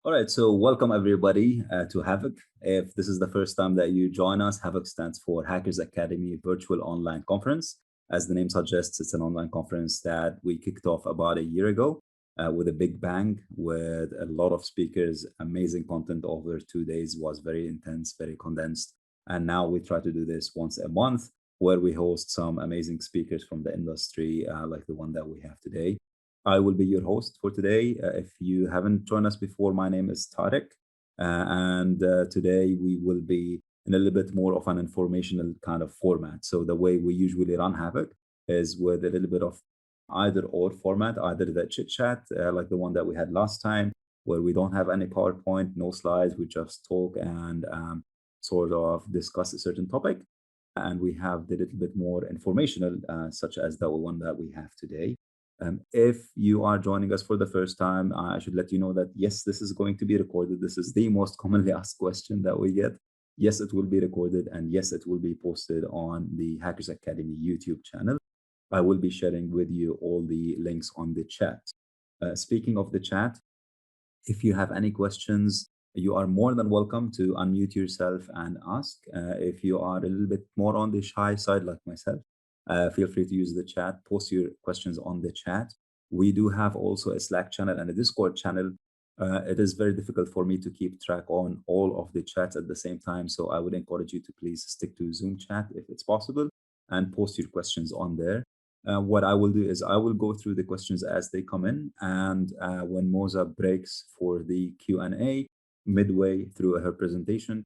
All right, so welcome everybody to HAVOC. If this is the first time that you join us, HAVOC stands for Hackers Academy Virtual Online Conference. As the name suggests, it's an online conference that we kicked off about a year ago with a big bang, with a lot of speakers, amazing content over 2 days, was very intense, very condensed. And now we try to do this once a month, where we host some amazing speakers from the industry, like the one that we have today. I will be your host for today. If you haven't joined us before, my name is Tarek. And today we will be in a little bit more of an informational kind of format. So the way we usually run HAVOC is with a little bit of either or format, either the chit chat, like the one that we had last time, where we don't have any PowerPoint, no slides, we just talk and sort of discuss a certain topic. And we have the little bit more informational, such as the one that we have today. If you are joining us for the first time, I should let you know that yes, this is going to be recorded. This is the most commonly asked question that we get. Yes, it will be recorded, and yes, it will be posted on the Hackers Academy YouTube channel. I will be sharing with you all the links on the chat. Speaking of the chat, if you have any questions, you are more than welcome to unmute yourself and ask. If you are a little bit more on the shy side, like myself, feel free to use the chat, post your questions on the chat. We do have also a Slack channel and a Discord channel. It is very difficult for me to keep track on all of the chats at the same time. So I would encourage you to please stick to Zoom chat if it's possible and post your questions on there. What I will do is I will go through the questions as they come in. And when Mouza breaks for the Q&A midway through her presentation,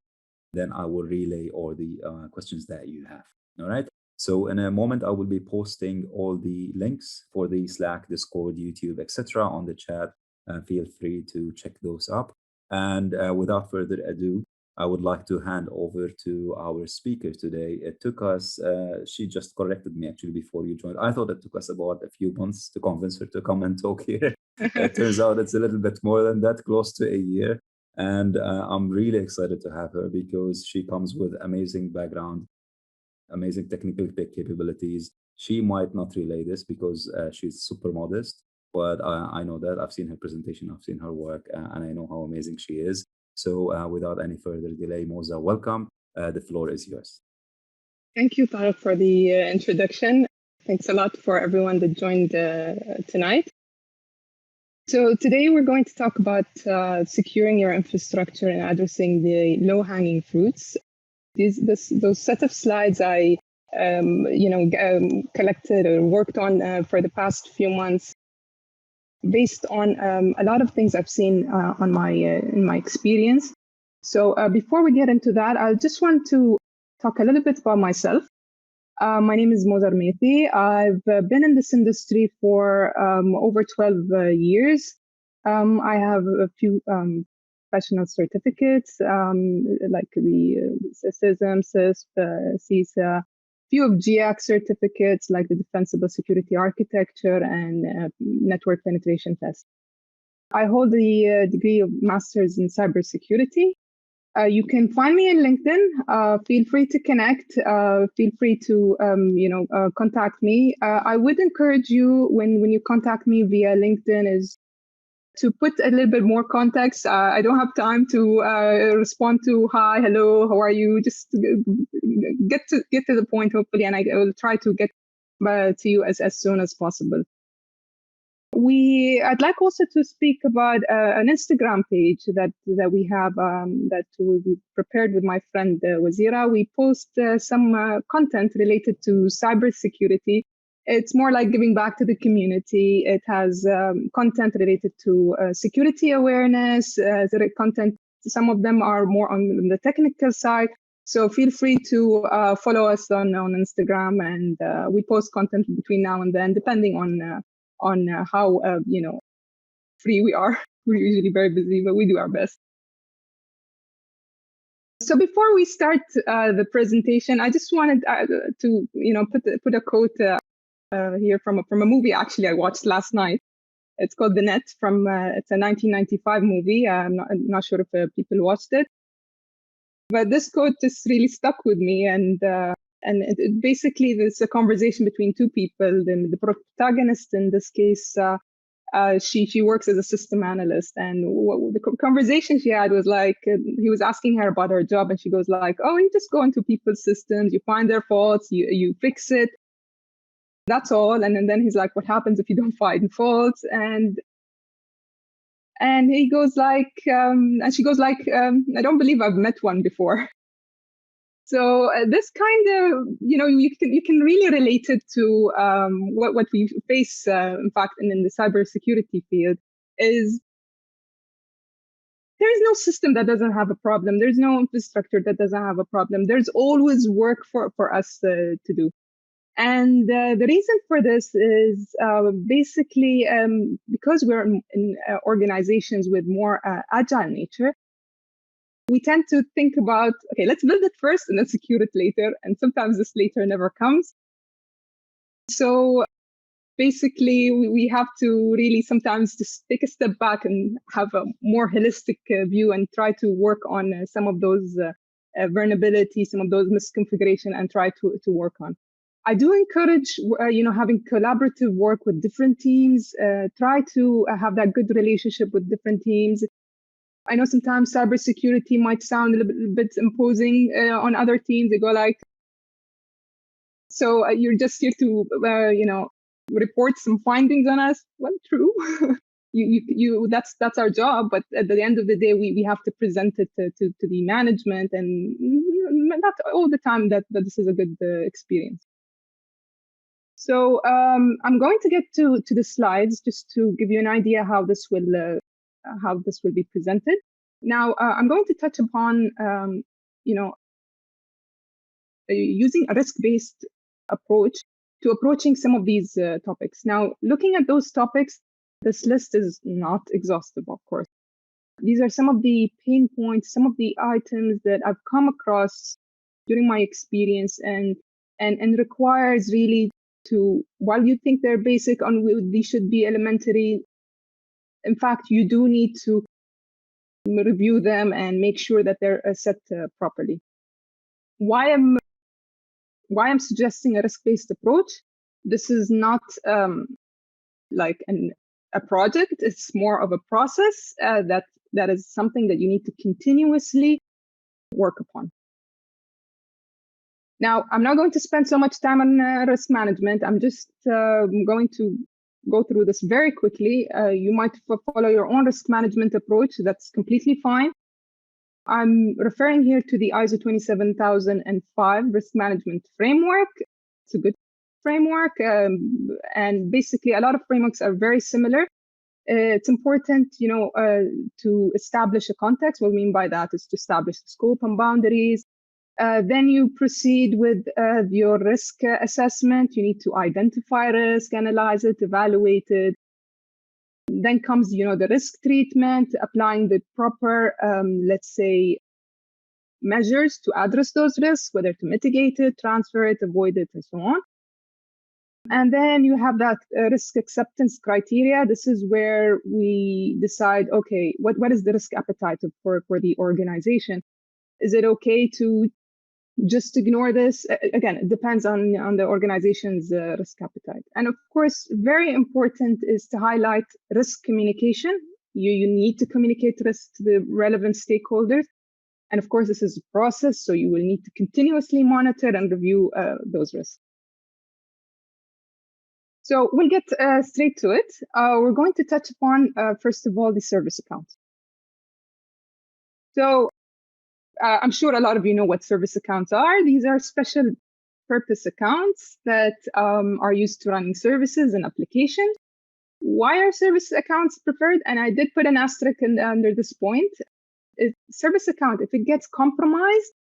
then I will relay all the questions that you have. All right. So in a moment, I will be posting all the links for the Slack, Discord, YouTube, etc. on the chat. Feel free to check those up. And without further ado, I would like to hand over to our speaker today. It took us, she just corrected me actually before you joined. I thought it took us about a few months to convince her to come and talk here. It turns out it's a little bit more than that, close to a year. And I'm really excited to have her because she comes with amazing background, amazing technical capabilities. She might not relay this because she's super modest, but I know that. I've seen her presentation, I've seen her work, and I know how amazing she is. So without any further delay, Mouza, welcome. The floor is yours. Thank you, Tarek, for the introduction. Thanks a lot for everyone that joined tonight. So today we're going to talk about securing your infrastructure and addressing the low-hanging fruits. Those set of slides I collected or worked on for the past few months, based on a lot of things I've seen on in my experience. So before we get into that, I just want to talk a little bit about myself. My name is Mouza Al Romaithi. I've been in this industry for over 12 years. I have a few professional certificates, like the CISM, CISP, CISA, few of GIAC certificates, like the Defensible Security Architecture and Network Penetration Test. I hold the degree of Master's in Cybersecurity. You can find me on LinkedIn. Feel free to connect. Feel free to contact me. I would encourage you when you contact me via LinkedIn is to put a little bit more context. I don't have time to respond to hi, hello, how are you? Just get to the point, hopefully, and I will try to get to you as soon as possible. I'd like also to speak about an Instagram page that we have that we prepared with my friend Wazira. We post some content related to cybersecurity. It's more like giving back to the community. It has content related to security awareness, content. Some of them are more on the technical side. So feel free to follow us on Instagram, and we post content between now and then, depending on how free we are. We're usually very busy, but we do our best. So before we start the presentation, I just wanted to put a quote here from a movie actually I watched last night. It's called The Net it's a 1995 movie. I'm not sure if people watched it, but this quote just really stuck with me, and basically there's a conversation between two people. The protagonist in this case She works as a system analyst, and the conversation she had was like, he was asking her about her job, and she goes like, "Oh, you just go into people's systems, you find their faults, you fix it. That's all." And then he's like, "What happens if you don't find faults?" And he goes like, and she goes like, "I don't believe I've met one before." So this kind of, you can really relate it to what we face, in fact, in the cybersecurity field, is there is no system that doesn't have a problem. There's no infrastructure that doesn't have a problem. There's always work for us to do. And the reason for this is basically because we're in organizations with more agile nature. We tend to think about, okay, let's build it first and then secure it later. And sometimes this later never comes. So basically, we have to really sometimes just take a step back and have a more holistic view and try to work on some of those vulnerabilities, some of those misconfiguration, and try to work on. I do encourage, having collaborative work with different teams, try to have that good relationship with different teams. I know sometimes cybersecurity might sound a little bit imposing on other teams. They go like, "So you're just here to, report some findings on us." Well, true. That's our job. But at the end of the day, we have to present it to the management, and not all the time that this is a good experience. So I'm going to get to the slides just to give you an idea how this will be presented. Now, I'm going to touch upon, using a risk-based approach to approaching some of these topics. Now, looking at those topics, this list is not exhaustive, of course. These are some of the pain points, some of the items that I've come across during my experience, and requires really to, while you think they're basic and they should be elementary, in fact, you do need to review them and make sure that they're set properly. Why I'm suggesting a risk-based approach? This is not like a project. It's more of a process that is something that you need to continuously work upon. Now, I'm not going to spend so much time on risk management. I'm just going to go through this very quickly. You might follow your own risk management approach. That's completely fine. I'm referring here to the ISO 27005 risk management framework. It's a good framework. And basically, a lot of frameworks are very similar. It's important, to establish a context. What we mean by that is to establish the scope and boundaries. Then you proceed with your risk assessment. You need to identify risk, analyze it, evaluate it. Then comes, the risk treatment, applying the proper, let's say, measures to address those risks, whether to mitigate it, transfer it, avoid it, and so on. And then you have that risk acceptance criteria. This is where we decide, okay, what is the risk appetite for the organization? Is it okay to just ignore this? Again, it depends on the organization's risk appetite. And of course, very important is to highlight risk communication. You need to communicate risk to the relevant stakeholders. And of course, this is a process, so you will need to continuously monitor and review those risks. So we'll get straight to it. We're going to touch upon, first of all, the service accounts. So I'm sure a lot of you know what service accounts are. These are special purpose accounts that are used to running services and applications. Why are service accounts preferred? And I did put an asterisk under this point. Service account, if it gets compromised,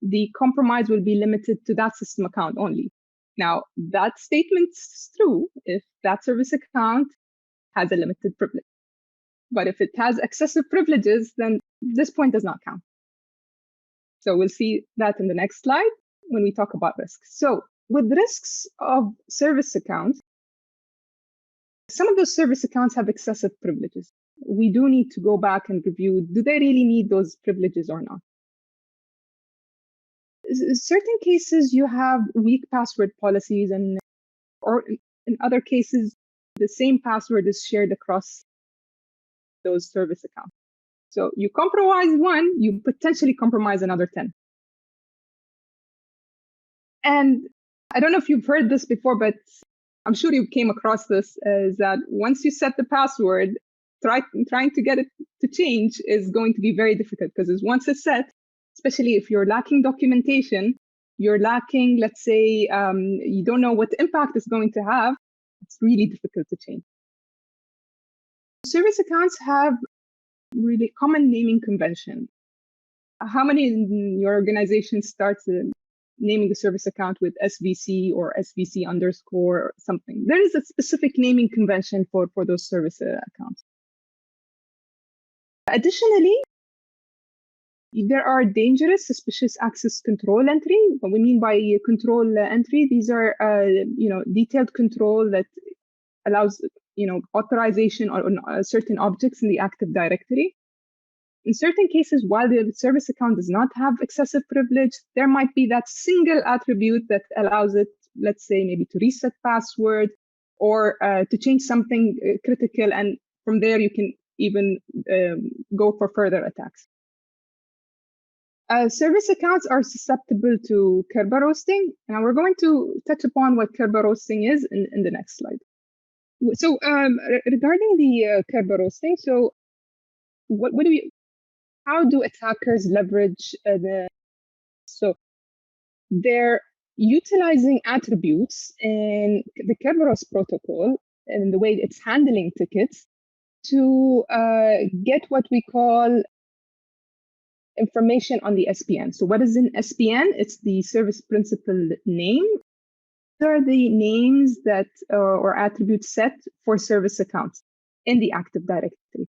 the compromise will be limited to that system account only. Now, that statement's true if that service account has a limited privilege. But if it has excessive privileges, then this point does not count. So we'll see that in the next slide when we talk about risks. So with risks of service accounts, some of those service accounts have excessive privileges. We do need to go back and review, do they really need those privileges or not? In certain cases, you have weak password policies, or in other cases, the same password is shared across those service accounts. So you compromise one, you potentially compromise another 10. And I don't know if you've heard this before, but I'm sure you came across this, is that once you set the password, trying to get it to change is going to be very difficult, because once it's set, especially if you're lacking documentation, you're lacking, let's say, you don't know what the impact is going to have, it's really difficult to change. Service accounts have really common naming convention. How many in your organization starts naming the service account with SVC or SVC underscore or something? There is a specific naming convention for those service accounts. Additionally, there are dangerous suspicious access control entry. What we mean by control entry, these are detailed control that allows authorization on certain objects in the Active Directory. In certain cases, while the service account does not have excessive privilege, there might be that single attribute that allows it, let's say, maybe to reset password or to change something critical. And from there, you can even go for further attacks. Service accounts are susceptible to Kerberoasting. Now we're going to touch upon what Kerberoasting is in the next slide. So regarding the Kerberoasting, so how do attackers leverage so they're utilizing attributes in the Kerberos protocol and the way it's handling tickets to get what we call information on the SPN. So what is an SPN? It's the service principal name. These are the names that or attributes set for service accounts in the Active Directory.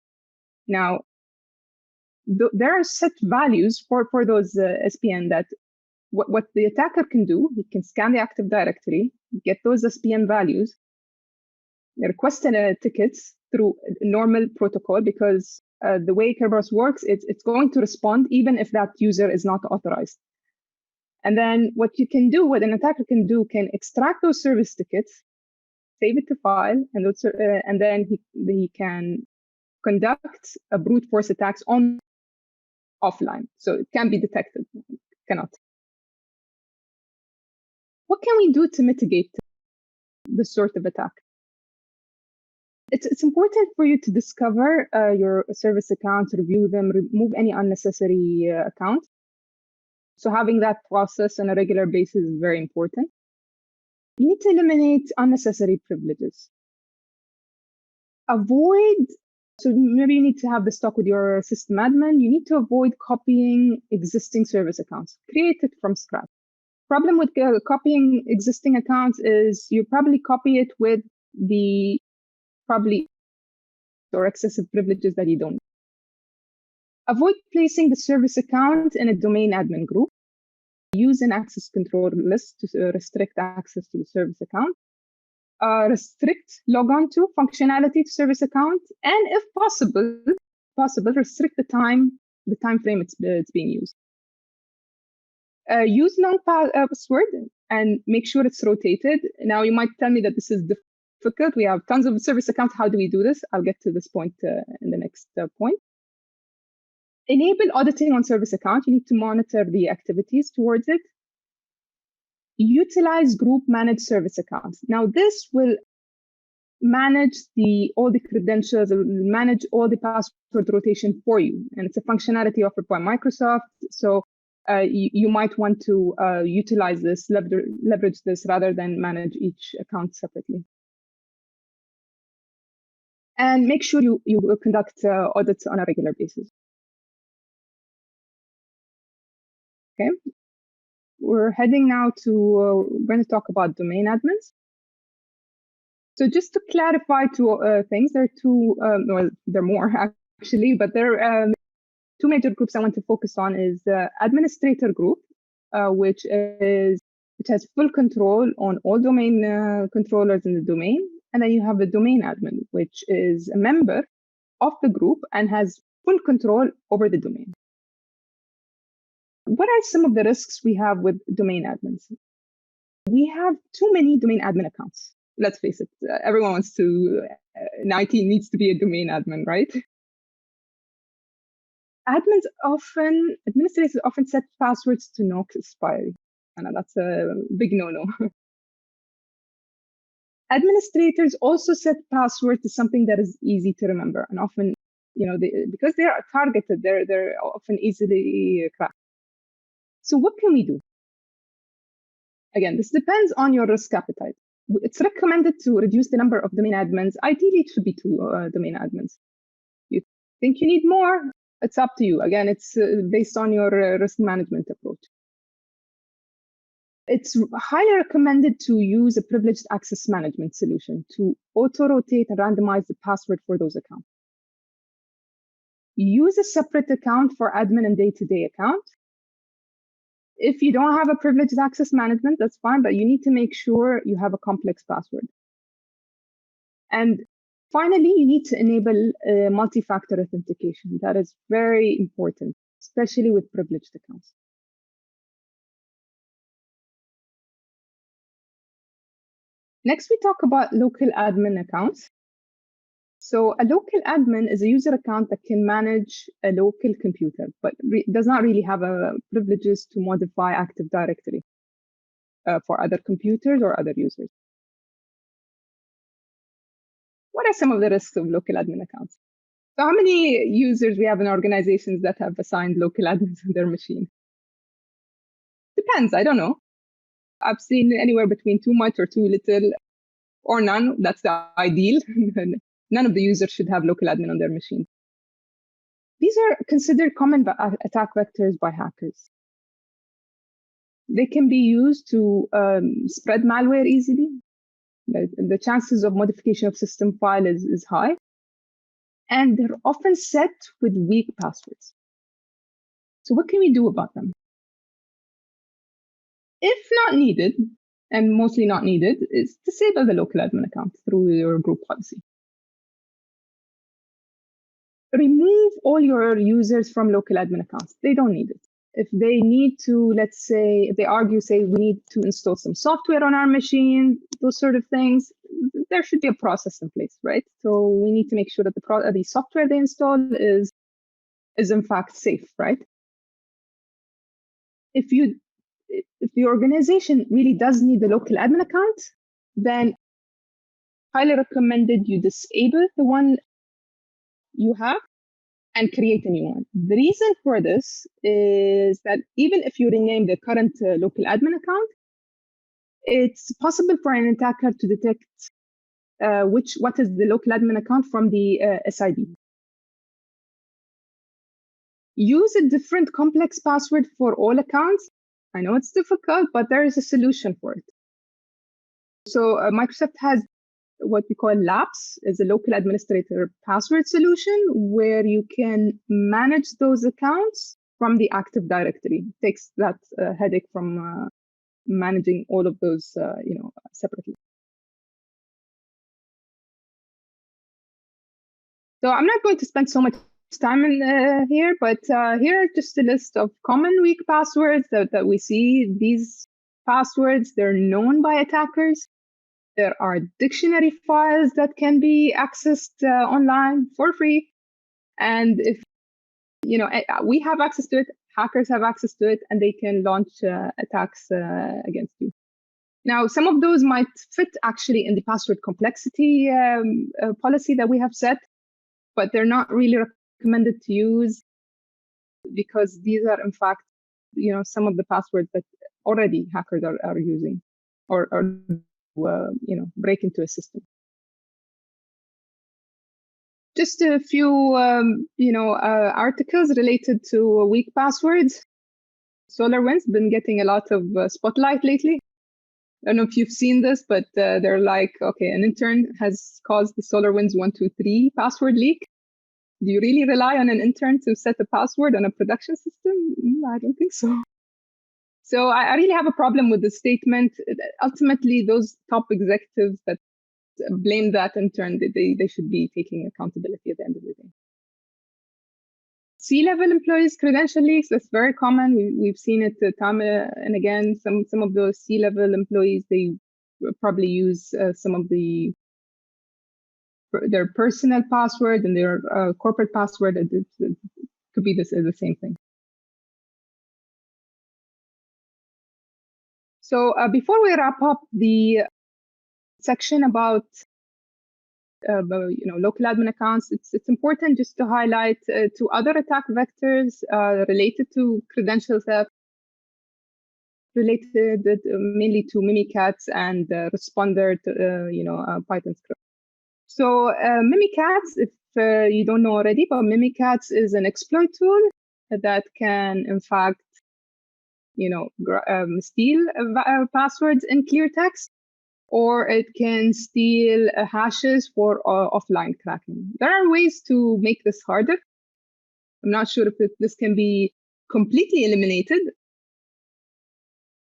Now, there are set values for those SPN that what the attacker can do, he can scan the Active Directory, get those SPN values, request tickets through normal protocol, because the way Kerberos works, it's going to respond even if that user is not authorized. And then what an attacker can do, can extract those service tickets, save it to file, and then he can conduct a brute force attacks on offline. So it can be detected, cannot. What can we do to mitigate this sort of attack? It's important for you to discover your service accounts, review them, remove any unnecessary accounts. So having that process on a regular basis is very important. You need to eliminate unnecessary privileges. So maybe you need to have this talk with your system admin. You need to avoid copying existing service accounts. Create it from scratch. Problem with copying existing accounts is you probably copy it with or excessive privileges that you don't need. Avoid placing the service account in a domain admin group. Use an access control list to restrict access to the service account. Restrict logon to functionality to service account, and if possible, restrict the time frame it's being used. Use long password and make sure it's rotated. Now you might tell me that this is difficult. We have tons of service accounts. How do we do this? I'll get to this point in the next point. Enable auditing on service account. You need to monitor the activities towards it. Utilize group managed service accounts. Now this will manage all the credentials, manage all the password rotation for you. And it's a functionality offered by Microsoft. So you might want to utilize this, leverage this rather than manage each account separately. And make sure you conduct audits on a regular basis. Okay. We're heading now to, we're going to talk about domain admins. So just to clarify two things, there are two, well, there are more actually, but there are two major groups I want to focus on is the administrator group, which has full control on all domain controllers in the domain. And then you have the domain admin, which is a member of the group and has full control over the domain. What are some of the risks we have with domain admins? We have too many domain admin accounts. let's face it, everyone wants to, in IT needs to be a domain admin, right? Administrators often set passwords to no expiry. And that's a big no-no. Administrators also set password to something that is easy to remember, and often, because they are targeted, they're often easily cracked. So what can we do? Again, this depends on your risk appetite. It's recommended to reduce the number of domain admins. Ideally, it should be 2 domain admins. You think you need more? It's up to you. Again, it's based on your risk management approach. It's highly recommended to use a privileged access management solution to auto-rotate and randomize the password for those accounts. Use a separate account for admin and day-to-day account. If you don't have a privileged access management, that's fine, but you need to make sure you have a complex password. And finally, you need to enable multi-factor authentication. That is very important, especially with privileged accounts. Next, we talk about local admin accounts. So a local admin is a user account that can manage a local computer, but does not really have privileges to modify Active Directory for other computers or other users. What are some of the risks of local admin accounts? So how many users we have in organizations that have assigned local admins on their machine? Depends, I don't know. I've seen anywhere between too much or too little or none. That's the ideal. None of the users should have local admin on their machine. These are considered common attack vectors by hackers. They can be used to spread malware easily. The chances of modification of system file is high. And they're often set with weak passwords. So what can we do about them? If not needed, and mostly not needed, is disable the local admin account through your group policy. Remove all your users from local admin accounts. They don't need it. If they need to, let's say, if they argue, say, we need to install some software on our machine, those sort of things, there should be a process in place, right? So we need to make sure that the software they install is in fact safe, right? If the organization really does need the local admin account, then highly recommended you disable the one you have and create a new one. The reason for this is that even if you rename the current local admin account, it's possible for an attacker to detect what is the local admin account from the SID. Use a different complex password for all accounts. I know it's difficult, but there is a solution for it. So Microsoft has what we call LAPS, is a local administrator password solution where you can manage those accounts from the Active Directory. It takes that headache from managing all of those, separately. So I'm not going to spend so much time in here, but here are just a list of common weak passwords that we see. These passwords, they're known by attackers. There are dictionary files that can be accessed online for free. And if, we have access to it, hackers have access to it, and they can launch attacks against you. Now, some of those might fit actually in the password complexity policy that we have set, but they're not really recommended to use because these are, in fact, some of the passwords that already hackers are using or break into a system. Just a few, articles related to weak passwords. SolarWinds been getting a lot of spotlight lately. I don't know if you've seen this, but they're like, okay, an intern has caused the SolarWinds 123 password leak. Do you really rely on an intern to set a password on a production system? I don't think so. So I really have a problem with the statement. Ultimately, those top executives that blame that intern, they should be taking accountability at the end of the day. C-level employees credential leaks, that's very common. We've seen it time and again. Some of those C-level employees, they probably use some of their personal password and their corporate password. It could be the same thing. So before we wrap up the section about local admin accounts, it's important just to highlight two other attack vectors related to credential theft, related mainly to Mimikatz and Responder to Python script. So Mimikatz, if you don't know already, but Mimikatz is an exploit tool that can, in fact, steal passwords in clear text, or it can steal hashes for offline cracking. There are ways to make this harder. I'm not sure if this can be completely eliminated.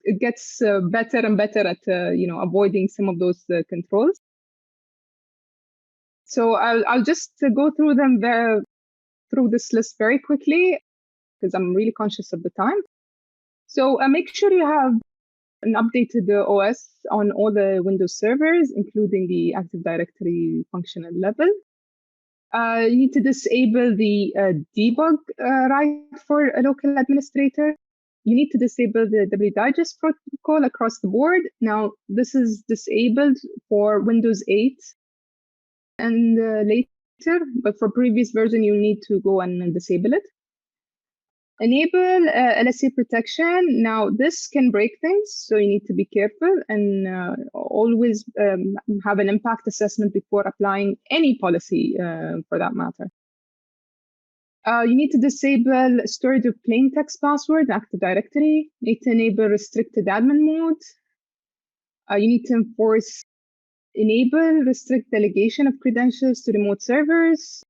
It gets better and better at avoiding some of those controls. So I'll just go through them through this list very quickly because I'm really conscious of the time. So make sure you have an updated OS on all the Windows servers, including the Active Directory functional level. You need to disable the debug right for a local administrator. You need to disable the WDigest protocol across the board. Now, this is disabled for Windows 8 and later, but for previous version, you need to go and disable it. Enable LSA protection. Now, this can break things, so you need to be careful and always have an impact assessment before applying any policy for that matter. You need to disable storage of plain text password, Active Directory. You need to enable restricted admin mode. You need to enable restrict delegation of credentials to remote servers.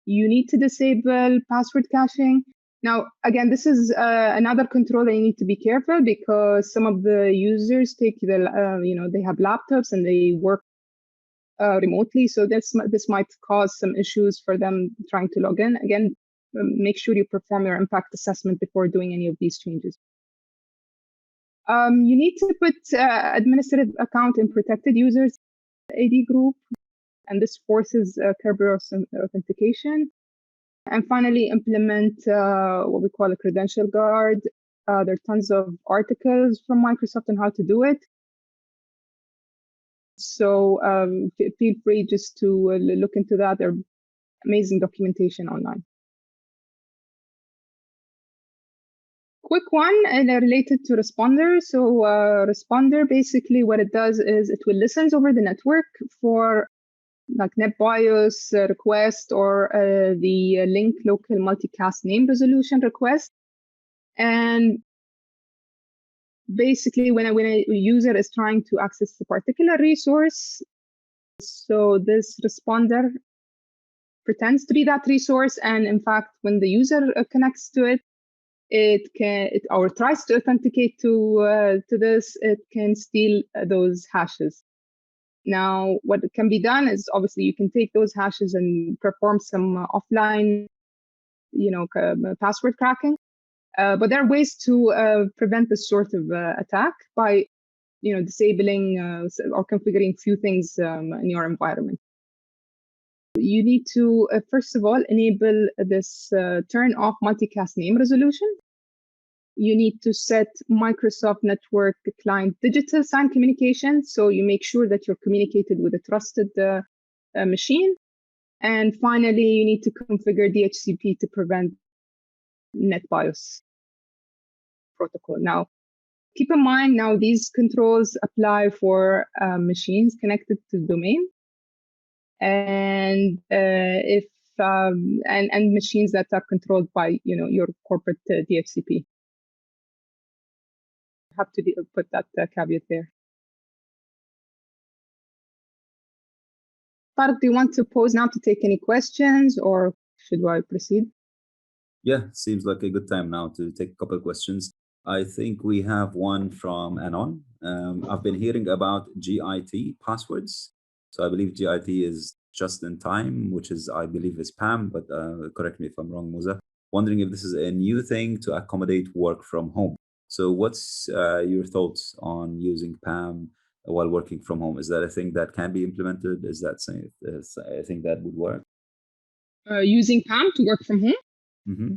You need to disable password caching. Now, again, this is another control that you need to be careful because some of the users they have laptops and they work remotely. So this might cause some issues for them trying to log in. Again, make sure you perform your impact assessment before doing any of these changes. You need to put administrative account in protected users AD group, and this forces Kerberoasting authentication. And finally, implement what we call a credential guard. There are tons of articles from Microsoft on how to do it. So feel free just to look into that. There's amazing documentation online. Quick one related to Responder. So Responder, basically what it does is it will listen over the network for like NetBIOS request or the link local multicast name resolution request. And basically when a user is trying to access a particular resource, so this responder pretends to be that resource. And in fact, when the user connects to it, or tries to authenticate to this, it can steal those hashes. Now, what can be done is obviously you can take those hashes and perform some offline, password cracking. But there are ways to prevent this sort of attack by, disabling or configuring a few things in your environment. You need to, first of all, enable this turn off multicast name resolution. You need to set Microsoft Network Client digital sign communication, so you make sure that you're communicated with a trusted machine. And finally, you need to configure DHCP to prevent NetBIOS protocol. Now, keep in mind, now these controls apply for machines connected to the domain, and and machines that are controlled by your corporate DHCP. Have to put that caveat there. Tarek, do you want to pause now to take any questions, or should I proceed? Yeah, seems like a good time now to take a couple of questions. I think we have one from Anon. I've been hearing about GIT passwords. So I believe GIT is just in time, which is, I believe, is PAM, but correct me if I'm wrong, Mouza. Wondering if this is a new thing to accommodate work from home. So what's your thoughts on using PAM while working from home. Is that a thing that can be implemented? Is that a thing that would work? Using PAM to work from home. Mm-hmm.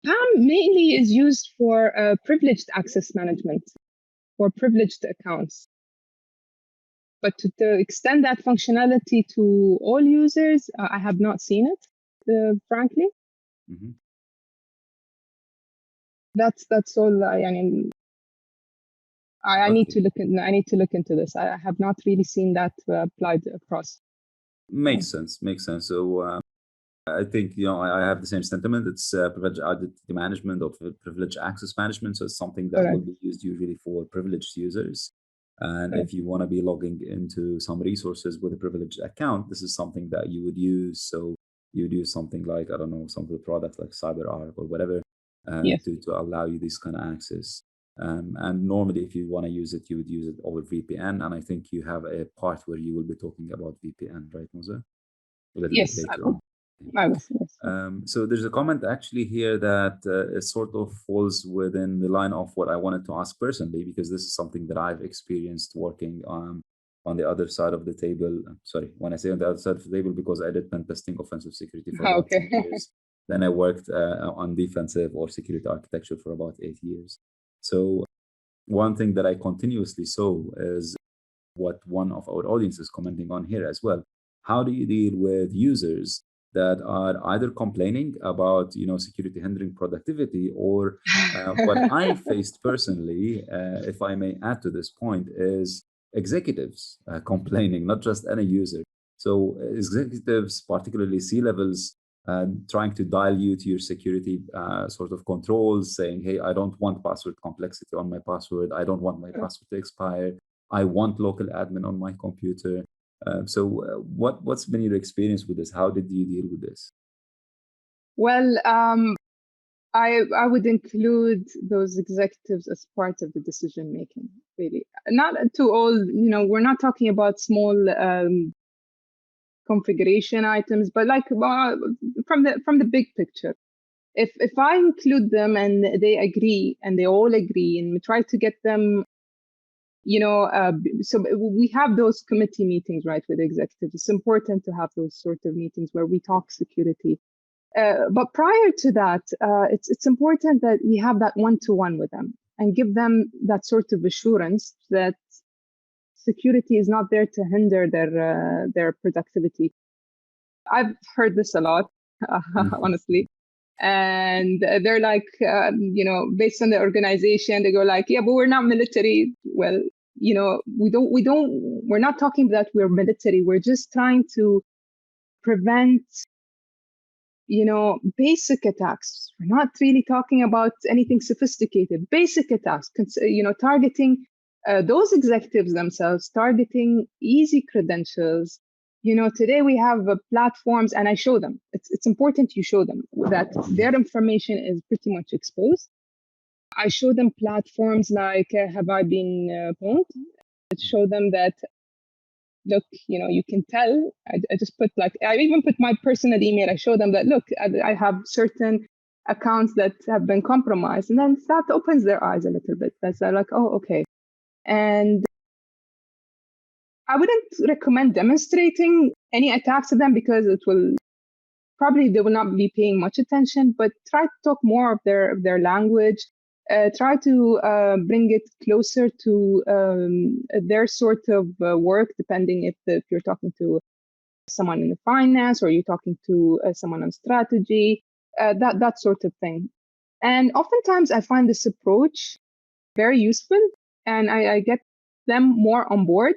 PAM mainly is used for privileged access management or privileged accounts. But to extend that functionality to all users, I have not seen it, frankly. Mm-hmm. That's all. I need Okay. to look into this. I have not really seen that applied across. Makes sense. Makes sense. So I think I have the same sentiment. It's privileged identity management or privileged access management. So it's something that will Correct. be used usually for privileged users. And Correct. if you want to be logging into some resources with a privileged account, this is something that you would use. So you would use something like, I don't know, some of the products like CyberArk or whatever Yes. to allow you this kind of access. And normally, if you want to use it, you would use it over VPN. And I think you have a part where you will be talking about VPN, right, Mouza? A little bit Yes. later on. I was. Yes. So there's a comment actually here that it sort of falls within the line of what I wanted to ask personally, because this is something that I've experienced working on the other side of the table. Sorry, when I say on the other side of the table, because I did pen testing offensive security for about Okay. 10 years. Then I worked on defensive or security architecture for about 8 years. So one thing that I continuously saw is what one of our audience is commenting on here as well. How do you deal with users that are either complaining about security hindering productivity, or what I faced personally, if I may add to this point, is executives complaining, not just any user. So executives, particularly C-levels, trying to dial you to your security sort of controls, saying, hey, I don't want password complexity on my password. I don't want my password to expire. I want local admin on my computer. What's been your experience with this? How did you deal with this? Well, I would include those executives as part of the decision making. Really, not to all. We're not talking about small configuration items, but like from the big picture. If I include them and they agree and they all agree, and we try to get them so we have those committee meetings, right, with executives. It's important to have those sort of meetings where we talk security. But prior to that, it's important that we have that one-to-one with them and give them that sort of assurance that security is not there to hinder their productivity. I've heard this a lot, honestly. And they're like, based on the organization, they go like, yeah, but we're not military. Well, we're not talking that we're military. We're just trying to prevent, basic attacks. We're not really talking about anything sophisticated. Basic attacks, targeting those executives themselves, targeting easy credentials. Today we have platforms, and I show them. It's important you show them that their information is pretty much exposed. I show them platforms like Have I Been Pwned? Show them that, look, you can tell. I just put I even put my personal email. I show them that, look, I have certain accounts that have been compromised. And then that opens their eyes a little bit. That's like, oh, okay. And I wouldn't recommend demonstrating any attacks to them because they will not be paying much attention, but try to talk more of their language. Try to bring it closer to their sort of work, depending if you're talking to someone in the finance or you're talking to someone on strategy, that sort of thing. And oftentimes I find this approach very useful, and I get them more on board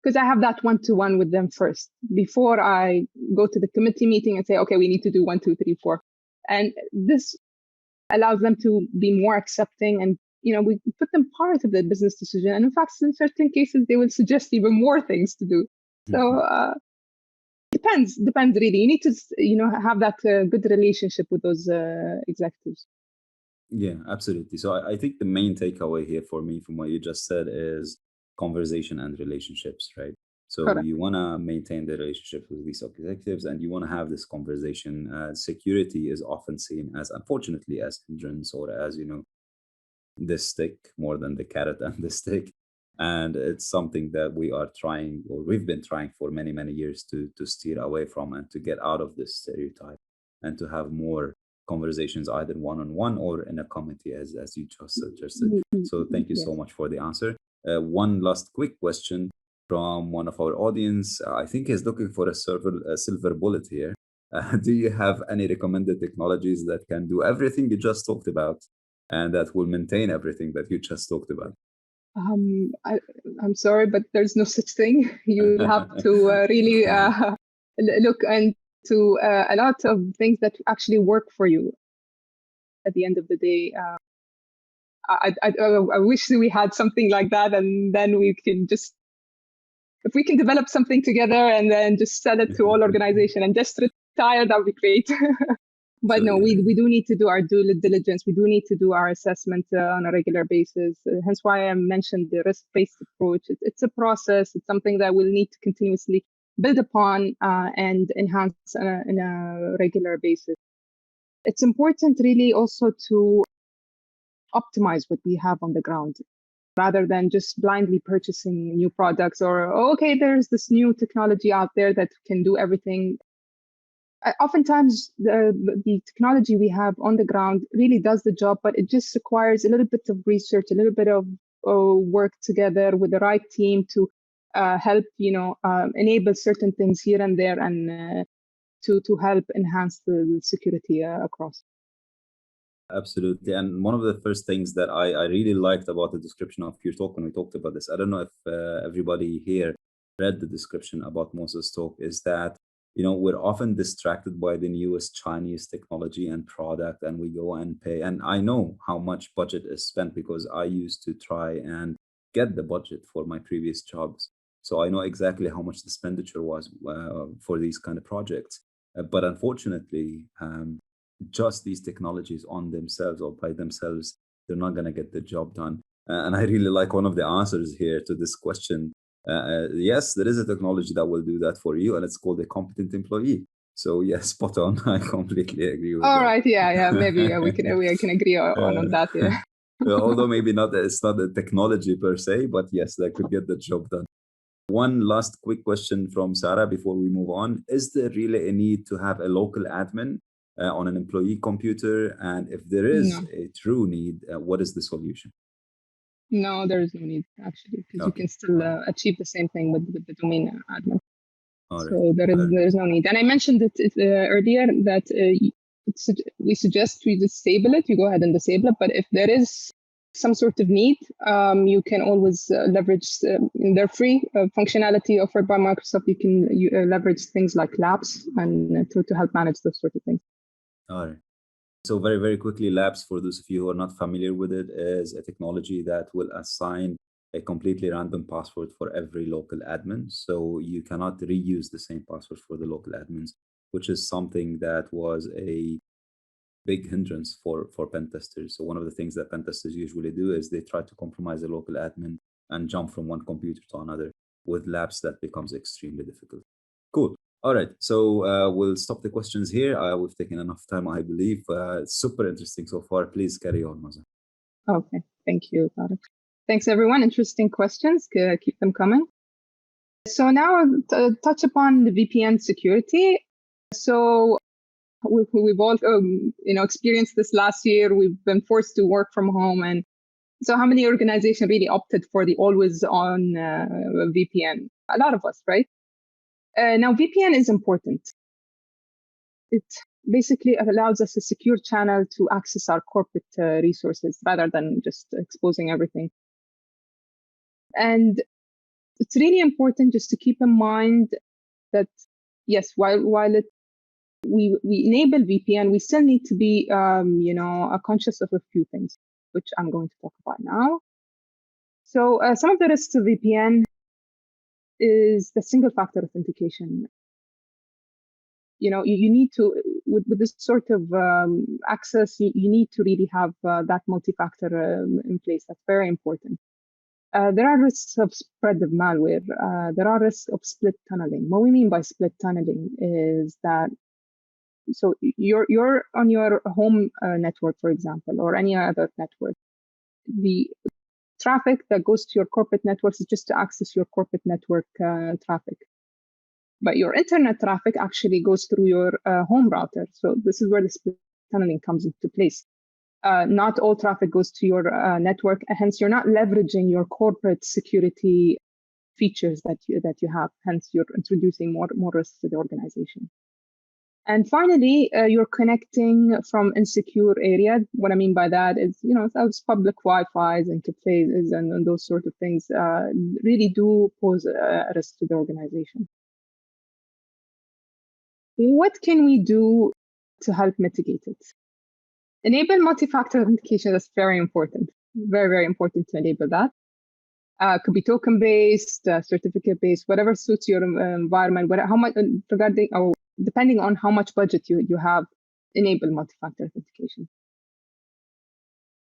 because I have that one-to-one with them first before I go to the committee meeting and say, okay, we need to do 1, 2, 3, 4. And this allows them to be more accepting, and we put them part of the business decision. And in fact, in certain cases, they will suggest even more things to do. So depends really. You need to have that good relationship with those executives. Yeah, absolutely. So I think the main takeaway here for me from what you just said is conversation and relationships, right? So Correct. you want to maintain the relationship with these executives, and you want to have this conversation. Security is often seen as, unfortunately, as hindrance, or as the stick more than the carrot and the stick. And it's something that we are trying, or we've been trying for many, many years to steer away from and to get out of this stereotype and to have more conversations either one-on-one or in a committee, as you just suggested. So thank you so Yes. much for the answer. One last quick question from one of our audience. I think he's looking for a silver bullet here. Do you have any recommended technologies that can do everything you just talked about and that will maintain everything that you just talked about? I, I'm sorry, but there's no such thing. You'll have to really look into a lot of things that actually work for you. At the end of the day, I wish we had something like that, and then we can just, if we can develop something together and then just sell it to all organization and just retire, that would be great. But no, we do need to do our due diligence. We do need to do our assessment on a regular basis. Hence why I mentioned the risk-based approach. It's a process. It's something that we'll need to continuously build upon and enhance on a regular basis. It's important really also to optimize what we have on the ground rather than just blindly purchasing new products or, oh, okay, there's this new technology out there that can do everything. Oftentimes, the technology we have on the ground really does the job, but it just requires a little bit of research, a little bit of work together with the right team to help, enable certain things here and there and to help enhance the security across. Absolutely. And one of the first things that I really liked about the description of your talk when we talked about this, I don't know if everybody here read the description about Mouza's talk, is that, we're often distracted by the newest Chinese technology and product, and we go and pay. And I know how much budget is spent because I used to try and get the budget for my previous jobs. So I know exactly how much the expenditure was for these kind of projects. But unfortunately, just these technologies on themselves or by themselves, they're not going to get the job done. And I really like one of the answers here to this question. Yes, there is a technology that will do that for you, and it's called a competent employee. So yes, spot on. I completely agree with All that. right, yeah, maybe we can agree on Uh, that. Yeah. Although maybe not, it's not a technology per se, but yes, that could get the job done. One last quick question from Sarah before we move on. Is there really a need to have a local admin on an employee computer? And if there is No, a true need, what is the solution? no, there is no need actually because you Okay. can still All right. achieve the same thing with the domain admin. All right. So there is no need. And I mentioned it earlier that we suggest we disable it. You go ahead and disable it. But if there is some sort of need, you can always leverage their free functionality offered by Microsoft. You can leverage things like labs and to help manage those sort of things. All right. So very, very quickly, Labs, for those of you who are not familiar with it, is a technology that will assign a completely random password for every local admin. So you cannot reuse the same password for the local admins, which is something that was a big hindrance for pen testers. So one of the things that pen testers usually do is they try to compromise a local admin and jump from one computer to another. With Labs, that becomes extremely difficult. Cool. All right. So we'll stop the questions here. We've taken enough time, I believe. It's super interesting so far. Please carry on, Maza. Okay, thank you, Tarek. Thanks, everyone. Interesting questions. Keep them coming. So now I'll touch upon the VPN security. So we've all experienced this last year. We've been forced to work from home, and so how many organizations really opted for the always on VPN? A lot of us, right? Now VPN is important. It basically allows us a secure channel to access our corporate resources rather than just exposing everything. And it's really important just to keep in mind that yes, while we enable VPN, we still need to be conscious of a few things, which I'm going to talk about now. So some of the risks of VPN is the single factor authentication. You need to, with this sort of access, you need to really have that multi-factor in place. That's very important. There are risks of spread of malware. There are risks of split tunneling. What we mean by split tunneling is that, so you're on your home network, for example, or any other network. the traffic that goes to your corporate networks is just to access your corporate network traffic. But your internet traffic actually goes through your home router. So this is where the split tunneling comes into place. Not all traffic goes to your network, hence you're not leveraging your corporate security features that you have. Hence, you're introducing more risks to the organization. And finally, you're connecting from insecure areas. What I mean by that is, those public Wi-Fi's and cafes and those sort of things really do pose a risk to the organization. What can we do to help mitigate it? Enable multi-factor authentication. That's very important. Very, very important to enable that. Could be token-based, certificate-based, whatever suits your environment. How much depending on how much budget you have, enable multi-factor authentication.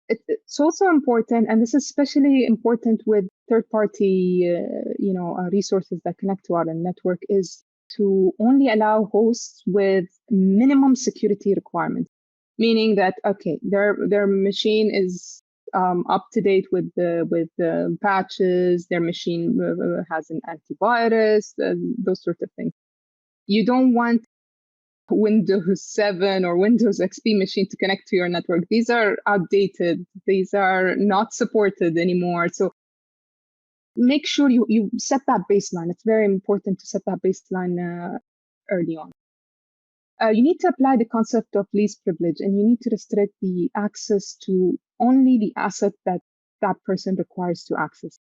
It's also important, and this is especially important with third-party, resources that connect to our network, is to only allow hosts with minimum security requirements, meaning that their machine is up to date with the patches. Their machine has an antivirus, those sorts of things. You don't want Windows 7 or Windows XP machine to connect to your network. These are outdated. These are not supported anymore. So make sure you set that baseline. It's very important to set that baseline early on. You need to apply the concept of least privilege, and you need to restrict the access to only the asset that person requires to access.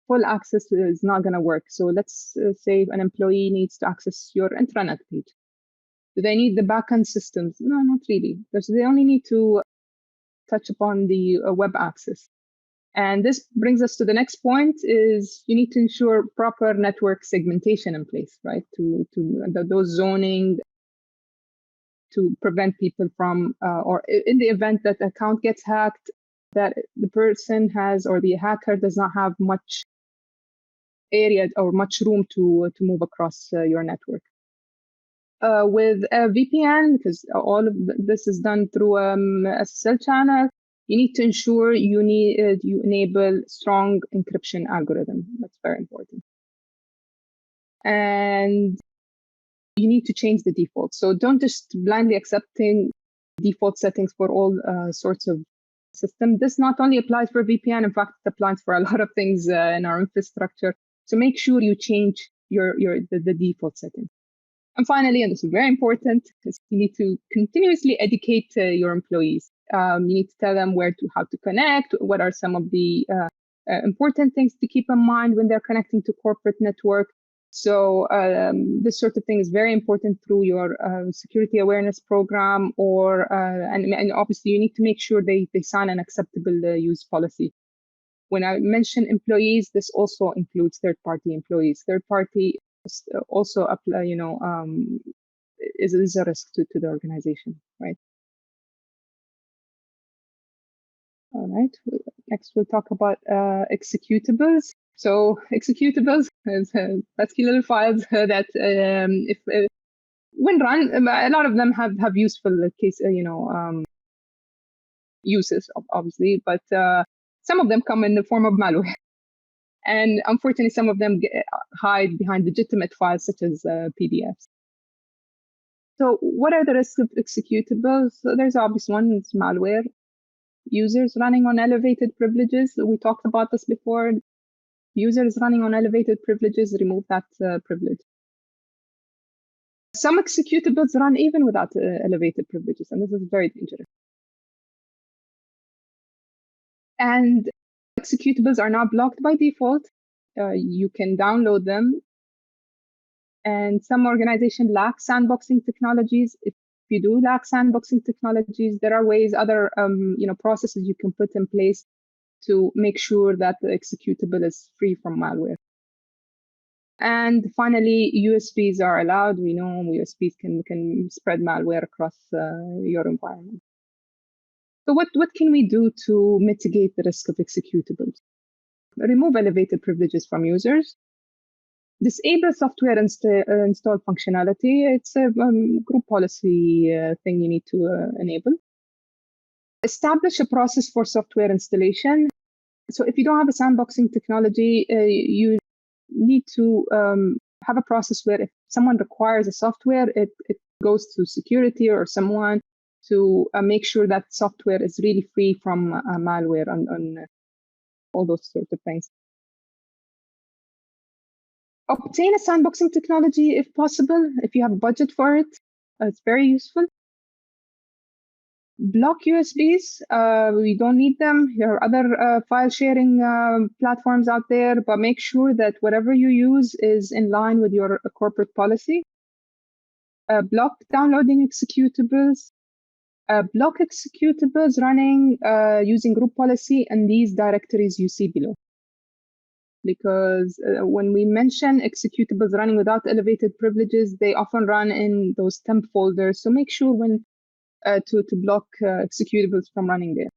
Full access is not going to work. So let's say an employee needs to access your intranet page. Do they need the backend systems? No, not really. They only need to touch upon the web access. And this brings us to the next point: is you need to ensure proper network segmentation in place, right? To those zoning, to prevent people from, or in the event that the account gets hacked, that the person has, or the hacker does not have much area or much room to move across your network. With a VPN, because all of this is done through SSL channel, you need to ensure you enable strong encryption algorithm. That's very important. And you need to change the default. So don't just blindly accepting default settings for all sorts of systems. This not only applies for VPN, in fact, it applies for a lot of things in our infrastructure. So make sure you change the default settings. And finally, and this is very important, is you need to continuously educate your employees. You need to tell them how to connect, what are some of the important things to keep in mind when they're connecting to corporate network. So this sort of thing is very important through your security awareness program, and obviously you need to make sure they sign an acceptable use policy. When I mention employees, this also includes third-party employees. Third-party also apply, is a risk to the organization, right? All right. Next, we'll talk about executables. So executables is pesky little files that when run, a lot of them have useful uses, obviously, but some of them come in the form of malware. And unfortunately, some of them hide behind legitimate files such as PDFs. So what are the risks of executables? So there's obvious one, it's malware. Users running on elevated privileges. We talked about this before. Users running on elevated privileges, remove that privilege. Some executables run even without elevated privileges, and this is very dangerous. And executables are not blocked by default. You can download them. And some organizations lack sandboxing technologies. If you do lack sandboxing technologies, there are ways, other processes you can put in place to make sure that the executable is free from malware. And finally, USBs are allowed. We know USBs can spread malware across your environment. So what can we do to mitigate the risk of executables? Remove elevated privileges from users. Disable software install functionality. It's a group policy thing you need to enable. Establish a process for software installation. So if you don't have a sandboxing technology, you need to have a process where if someone requires a software, it goes to security or someone to make sure that software is really free from malware and all those sorts of things. Obtain a sandboxing technology if possible, if you have a budget for it. It's very useful. Block USBs. We don't need them. There are other file sharing platforms out there, but make sure that whatever you use is in line with your corporate policy. Block downloading executables. Block executables running using group policy and these directories you see below. Because when we mention executables running without elevated privileges, they often run in those temp folders. So make sure when to block executables from running there.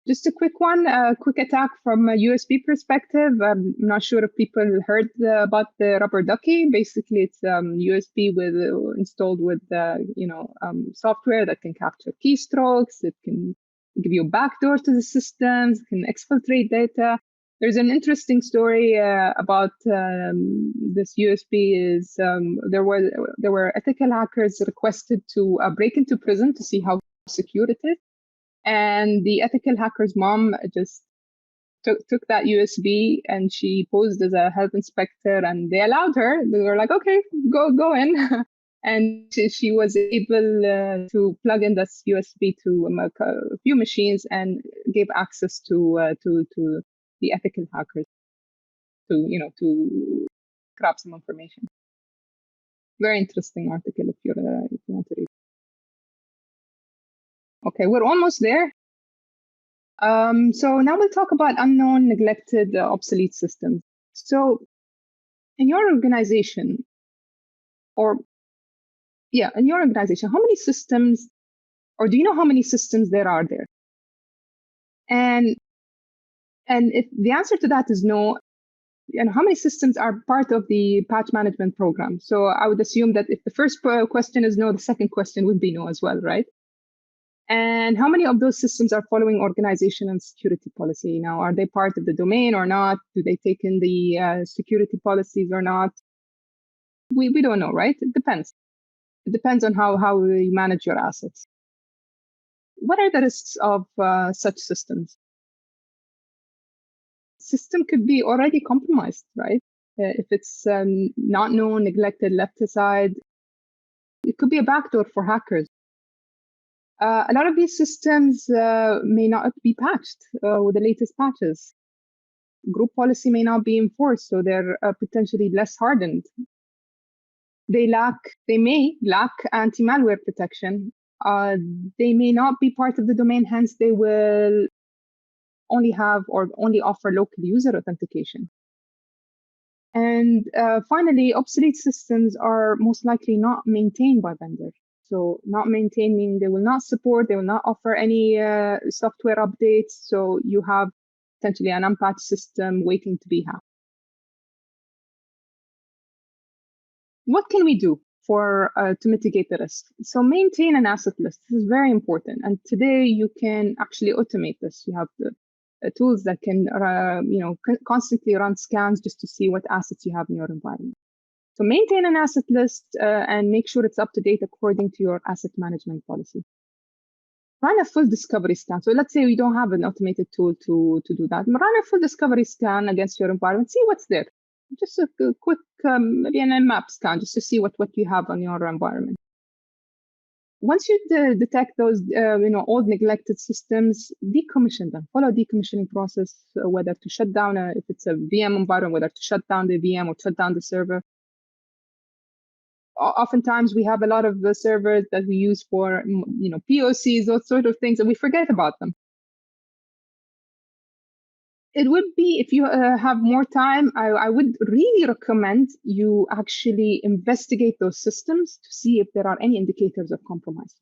Just a quick one, a quick attack from a USB perspective. I'm not sure if people heard about the rubber ducky. Basically, it's USB with installed with software that can capture keystrokes. It can give you a backdoor to the systems. It can exfiltrate data. There's an interesting story about this USB. Is there were ethical hackers requested to break into prison to see how secure it is. And the ethical hacker's mom just took that USB and she posed as a health inspector, and they allowed her. They were like, "Okay, go in," and she was able to plug in this USB to a few machines and gave access to the ethical hackers to grab some information. Very interesting article if you want to read. Okay, we're almost there. So now we'll talk about unknown, neglected, obsolete systems. So in your organization, how many systems, or do you know how many systems there are there? And if the answer to that is no, how many systems are part of the patch management program? So I would assume that if the first question is no, the second question would be no as well, right? And how many of those systems are following organization and security policy? Now, are they part of the domain or not? Do they take in the security policies or not? We don't know, right? It depends. It depends on how you manage your assets. What are the risks of such systems? System could be already compromised, right? If it's not known, neglected, left aside, it could be a backdoor for hackers. A lot of these systems may not be patched with the latest patches. Group policy may not be enforced, so they're potentially less hardened. They may lack anti-malware protection. They may not be part of the domain, hence they will only have or only offer local user authentication. And finally, obsolete systems are most likely not maintained by vendors. So not maintained meaning they will not support, they will not offer any software updates. So you have potentially an unpatched system waiting to be hacked. What can we do to mitigate the risk? So maintain an asset list. This is very important. And today you can actually automate this. You have the tools that can constantly run scans just to see what assets you have in your environment. So maintain an asset list and make sure it's up to date according to your asset management policy. Run a full discovery scan. So let's say we don't have an automated tool to do that. Run a full discovery scan against your environment. See what's there. Just a quick, maybe an Nmap scan, just to see what you have on your environment. Once you detect those old neglected systems, decommission them. Follow a decommissioning process, whether to shut down if it's a VM environment, whether to shut down the VM or shut down the server. Oftentimes we have a lot of the servers that we use for POCs, those sort of things, and we forget about them. It would be, if you have more time, I would really recommend you actually investigate those systems to see if there are any indicators of compromise.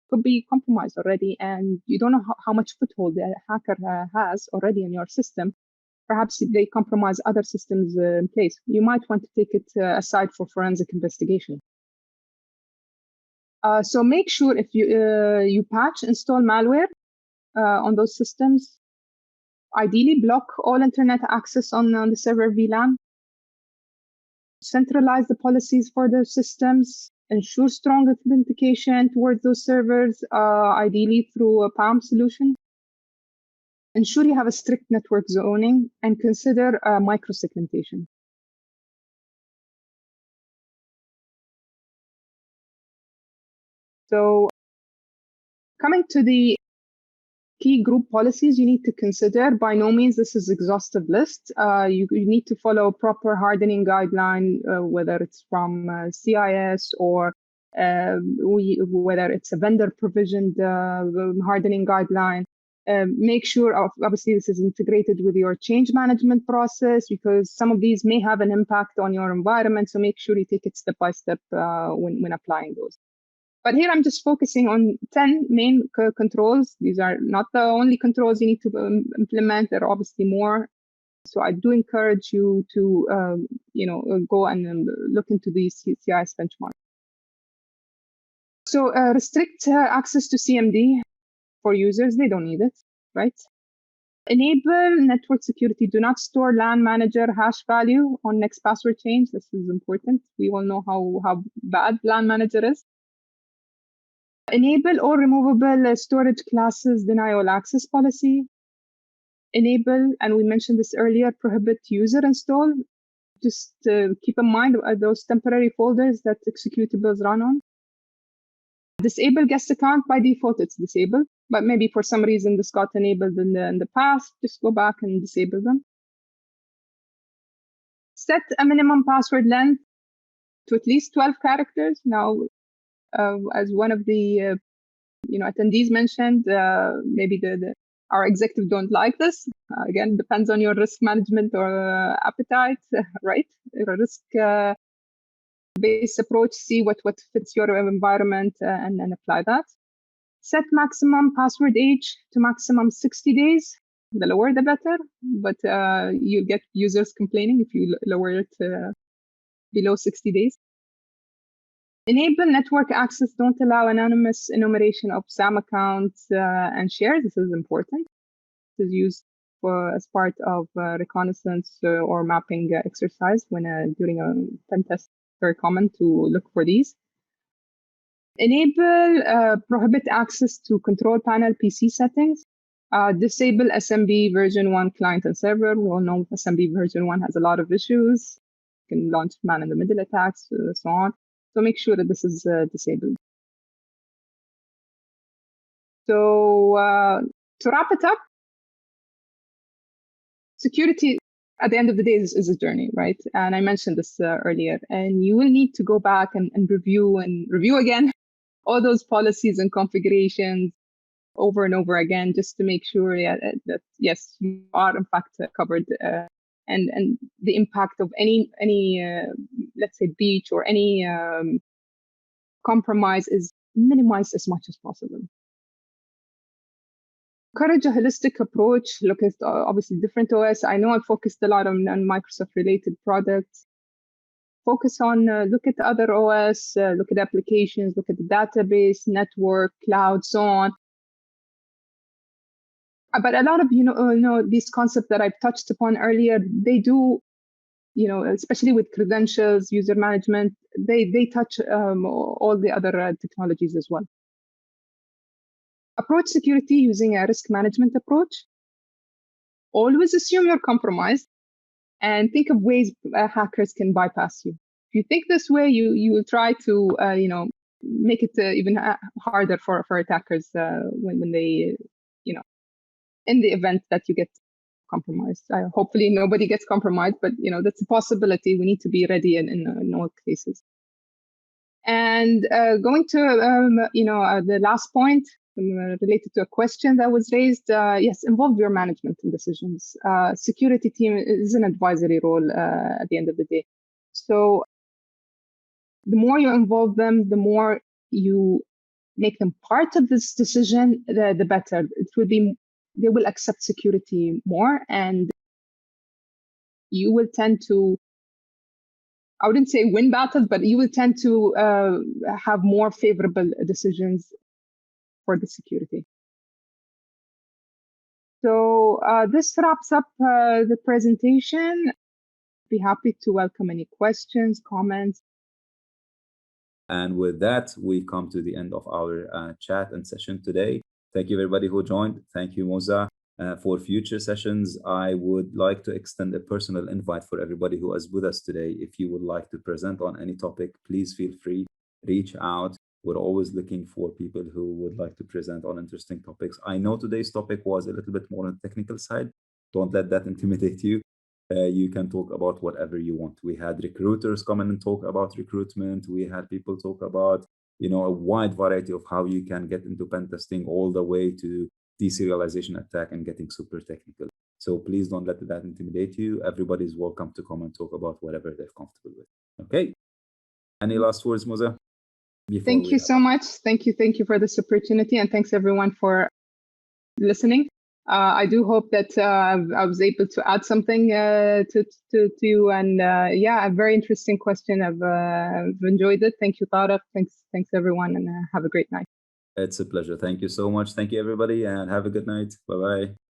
Could be compromised already, and you don't know how much foothold the hacker has already in your system. Perhaps they compromise other systems in place. You might want to take it aside for forensic investigation. So make sure if you patch, install malware on those systems. Ideally, block all internet access on the server VLAN. Centralize the policies for those systems. Ensure strong authentication towards those servers, ideally through a PAM solution. Ensure you have a strict network zoning and consider microsegmentation. So coming to the key group policies you need to consider, by no means this is exhaustive list. You need to follow proper hardening guideline, whether it's from CIS or whether it's a vendor provisioned hardening guideline. Make sure, obviously, this is integrated with your change management process, because some of these may have an impact on your environment. So make sure you take it step by step when applying those. But here I'm just focusing on 10 main controls. These are not the only controls you need to implement. There are obviously more. So I do encourage you to, go and look into these CIS benchmarks. So restrict access to CMD for users. They don't need it, right? Enable network security. Do not store LAN manager hash value on next password change. This is important. We all know how bad LAN manager is. Enable all removable storage classes denial access policy. Enable, and we mentioned this earlier, prohibit user install. Just keep in mind those temporary folders that executables run on. Disable guest account. By default, it's disabled, but maybe for some reason this got enabled in the past. Just go back and disable them. Set a minimum password length to at least 12 characters. Now, as one of the attendees mentioned, maybe our executive don't like this. Again, depends on your risk management or appetite, right? A risk-based approach, see what fits your environment and apply that. Set maximum password age to maximum 60 days. The lower, the better, but you'll get users complaining if you lower it below 60 days. Enable network access. Don't allow anonymous enumeration of SAM accounts and shares. This is important. This is used as part of reconnaissance or mapping exercise when during a pen test. Very common to look for these. Enable prohibit access to control panel PC settings. Disable SMB version 1 client and server. We all know SMB version 1 has a lot of issues. You can launch man-in-the-middle attacks, so on. So make sure that this is disabled. So to wrap it up, security at the end of the day is a journey, right? And I mentioned this earlier. And you will need to go back and review again all those policies and configurations over and over again, just to make sure that yes, you are in fact covered. And the impact of any let's say breach or any compromise is minimized as much as possible. Encourage a holistic approach. Look at obviously different OS. I know I focused a lot on Microsoft related products. Focus on look at other OS, look at applications, look at the database, network, cloud, so on. But a lot of these concepts that I've touched upon earlier, they do, especially with credentials, user management, they touch all the other technologies as well. Approach security using a risk management approach. Always assume you're compromised and think of ways hackers can bypass you. If you think this way, you will try to make it even harder for attackers when they in the event that you get compromised. Hopefully nobody gets compromised, but that's a possibility. We need to be ready in all cases. And going to the last point related to a question that was raised, yes, involve your management in decisions. Security team is an advisory role at the end of the day. So the more you involve them, the more you make them part of this decision, the better. They will accept security more, and you will tend to I wouldn't say win battles, but you will tend to have more favorable decisions for the security. So this wraps up the presentation. Be happy to welcome any questions, comments. And with that, we come to the end of our chat and session today. Thank you, everybody who joined. Thank you, Mouza. For future sessions, I would like to extend a personal invite for everybody who is with us today. If you would like to present on any topic, please feel free, reach out. We're always looking for people who would like to present on interesting topics. I know today's topic was a little bit more on the technical side. Don't let that intimidate you. You can talk about whatever you want. We had recruiters come in and talk about recruitment. We had people talk about, a wide variety of how you can get into pen testing, all the way to deserialization attack and getting super technical. So please don't let that intimidate you. Everybody's welcome to come and talk about whatever they're comfortable with. Okay. Any last words, Mouza? Thank you so much. Thank you for this opportunity, and thanks everyone for listening. I do hope that I was able to add something to you. And a very interesting question. I've enjoyed it. Thank you, Tarek. Thanks everyone, and have a great night. It's a pleasure. Thank you so much. Thank you, everybody, and have a good night. Bye-bye.